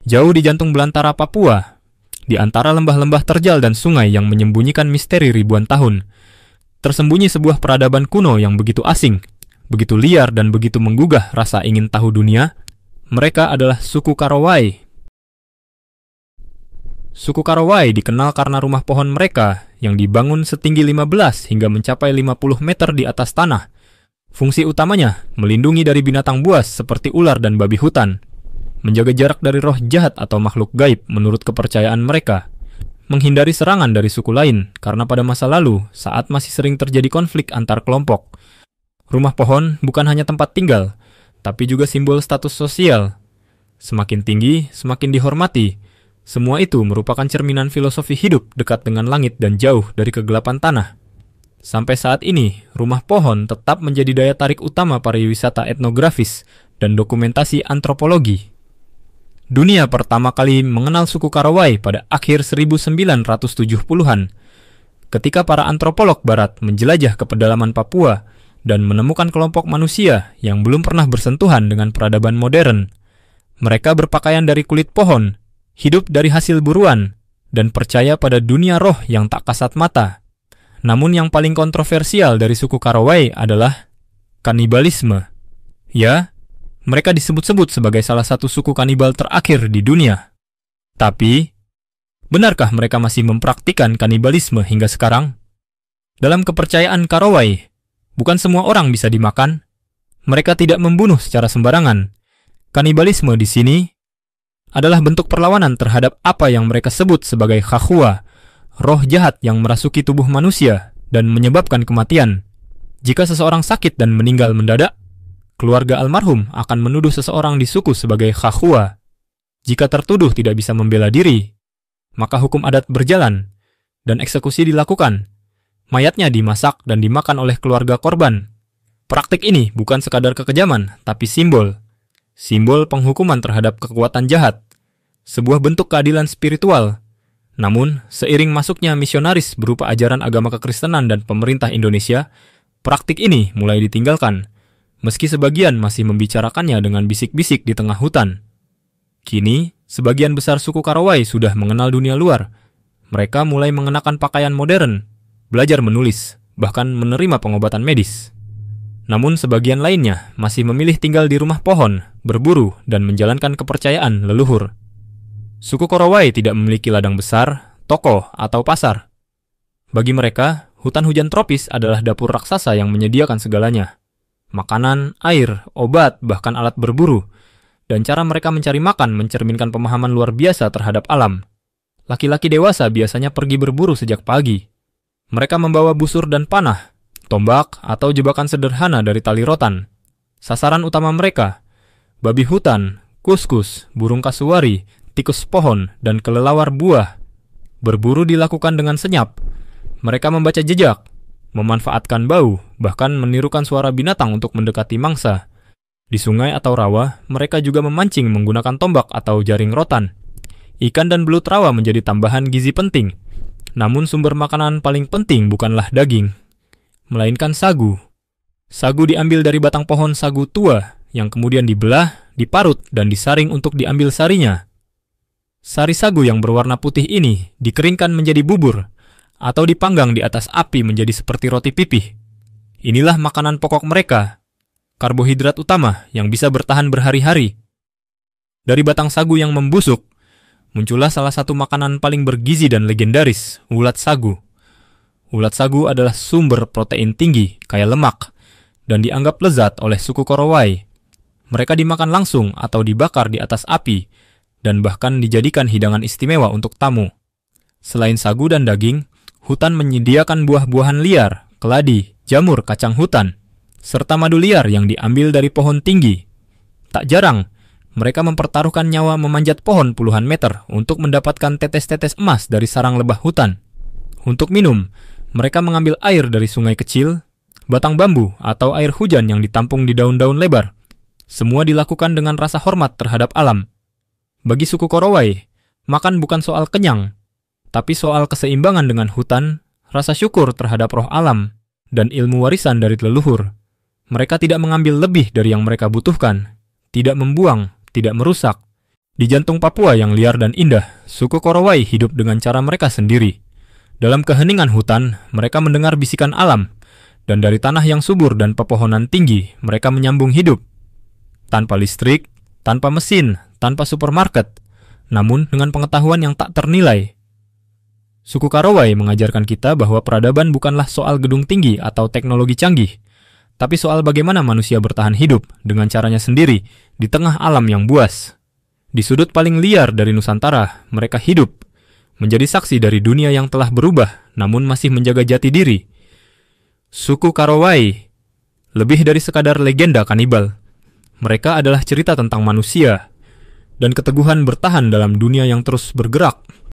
Jauh di jantung belantara Papua, di antara lembah-lembah terjal dan sungai yang menyembunyikan misteri ribuan tahun, tersembunyi sebuah peradaban kuno yang begitu asing, begitu liar dan begitu menggugah rasa ingin tahu dunia. Mereka adalah suku Karawai. Suku Karawai dikenal karena rumah pohon mereka yang dibangun setinggi 15 hingga mencapai 50 meter di atas tanah. Fungsi utamanya melindungi dari binatang buas seperti ular dan babi hutan, menjaga jarak dari roh jahat atau makhluk gaib menurut kepercayaan mereka, menghindari serangan dari suku lain karena pada masa lalu saat masih sering terjadi konflik antar kelompok. Rumah pohon bukan hanya tempat tinggal, tapi juga simbol status sosial. Semakin tinggi, semakin dihormati. Semua itu merupakan cerminan filosofi hidup dekat dengan langit dan jauh dari kegelapan tanah. Sampai saat ini, rumah pohon tetap menjadi daya tarik utama pariwisata etnografis dan dokumentasi antropologi. Dunia pertama kali mengenal suku Karawai pada akhir 1970-an, ketika para antropolog barat menjelajah ke pedalaman Papua dan menemukan kelompok manusia yang belum pernah bersentuhan dengan peradaban modern. Mereka berpakaian dari kulit pohon, hidup dari hasil buruan, dan percaya pada dunia roh yang tak kasat mata. Namun yang paling kontroversial dari suku Karawai adalah kanibalisme. Ya, mereka disebut-sebut sebagai salah satu suku kanibal terakhir di dunia. Tapi, benarkah mereka masih mempraktikkan kanibalisme hingga sekarang? Dalam kepercayaan Karawai, bukan semua orang bisa dimakan. Mereka tidak membunuh secara sembarangan. Kanibalisme di sini adalah bentuk perlawanan terhadap apa yang mereka sebut sebagai khakhua, roh jahat yang merasuki tubuh manusia dan menyebabkan kematian. Jika seseorang sakit dan meninggal mendadak, keluarga almarhum akan menuduh seseorang di suku sebagai khakhua. Jika tertuduh tidak bisa membela diri, maka hukum adat berjalan dan eksekusi dilakukan. Mayatnya dimasak dan dimakan oleh keluarga korban. Praktik ini bukan sekadar kekejaman, tapi simbol penghukuman terhadap kekuatan jahat, sebuah bentuk keadilan spiritual. Namun, seiring masuknya misionaris berupa ajaran agama kekristenan dan pemerintah Indonesia, praktik ini mulai ditinggalkan, meski sebagian masih membicarakannya dengan bisik-bisik di tengah hutan. Kini, sebagian besar suku Karawai sudah mengenal dunia luar. Mereka mulai mengenakan pakaian modern, belajar menulis, bahkan menerima pengobatan medis. Namun sebagian lainnya masih memilih tinggal di rumah pohon, berburu, dan menjalankan kepercayaan leluhur. Suku Karawai tidak memiliki ladang besar, toko, atau pasar. Bagi mereka, hutan hujan tropis adalah dapur raksasa yang menyediakan segalanya. Makanan, air, obat, bahkan alat berburu. Dan cara mereka mencari makan mencerminkan pemahaman luar biasa terhadap alam. Laki-laki dewasa biasanya pergi berburu sejak pagi. Mereka membawa busur dan panah, tombak, atau jebakan sederhana dari tali rotan. Sasaran utama mereka, babi hutan, kuskus, burung kasuari, tikus pohon, dan kelelawar buah. Berburu dilakukan dengan senyap. Mereka membaca jejak, memanfaatkan bau, bahkan menirukan suara binatang untuk mendekati mangsa. Di sungai atau rawa, mereka juga memancing menggunakan tombak atau jaring rotan. Ikan dan belut rawa menjadi tambahan gizi penting. Namun sumber makanan paling penting bukanlah daging, melainkan sagu. Sagu diambil dari batang pohon sagu tua, yang kemudian dibelah, diparut, dan disaring untuk diambil sarinya. Sari sagu yang berwarna putih ini dikeringkan menjadi bubur, atau dipanggang di atas api menjadi seperti roti pipih. Inilah makanan pokok mereka, karbohidrat utama yang bisa bertahan berhari-hari. Dari batang sagu yang membusuk, muncullah salah satu makanan paling bergizi dan legendaris, ulat sagu. Ulat sagu adalah sumber protein tinggi, kaya lemak, dan dianggap lezat oleh suku Karawai. Mereka dimakan langsung atau dibakar di atas api, dan bahkan dijadikan hidangan istimewa untuk tamu. Selain sagu dan daging, hutan menyediakan buah-buahan liar, keladi, jamur, kacang hutan, serta madu liar yang diambil dari pohon tinggi. Tak jarang, mereka mempertaruhkan nyawa memanjat pohon puluhan meter untuk mendapatkan tetes-tetes emas dari sarang lebah hutan. Untuk minum, mereka mengambil air dari sungai kecil, batang bambu, atau air hujan yang ditampung di daun-daun lebar. Semua dilakukan dengan rasa hormat terhadap alam. Bagi suku Karawai, makan bukan soal kenyang, tapi soal keseimbangan dengan hutan, rasa syukur terhadap roh alam, dan ilmu warisan dari leluhur. Mereka tidak mengambil lebih dari yang mereka butuhkan, tidak membuang, tidak merusak. Di jantung Papua yang liar dan indah, suku Korowai hidup dengan cara mereka sendiri. Dalam keheningan hutan, mereka mendengar bisikan alam, dan dari tanah yang subur dan pepohonan tinggi, mereka menyambung hidup. Tanpa listrik, tanpa mesin, tanpa supermarket, namun dengan pengetahuan yang tak ternilai. Suku Korowai mengajarkan kita bahwa peradaban bukanlah soal gedung tinggi atau teknologi canggih, tapi soal bagaimana manusia bertahan hidup dengan caranya sendiri di tengah alam yang buas. Di sudut paling liar dari Nusantara, mereka hidup, menjadi saksi dari dunia yang telah berubah, namun masih menjaga jati diri. Suku Korowai lebih dari sekadar legenda kanibal. Mereka adalah cerita tentang manusia dan keteguhan bertahan dalam dunia yang terus bergerak.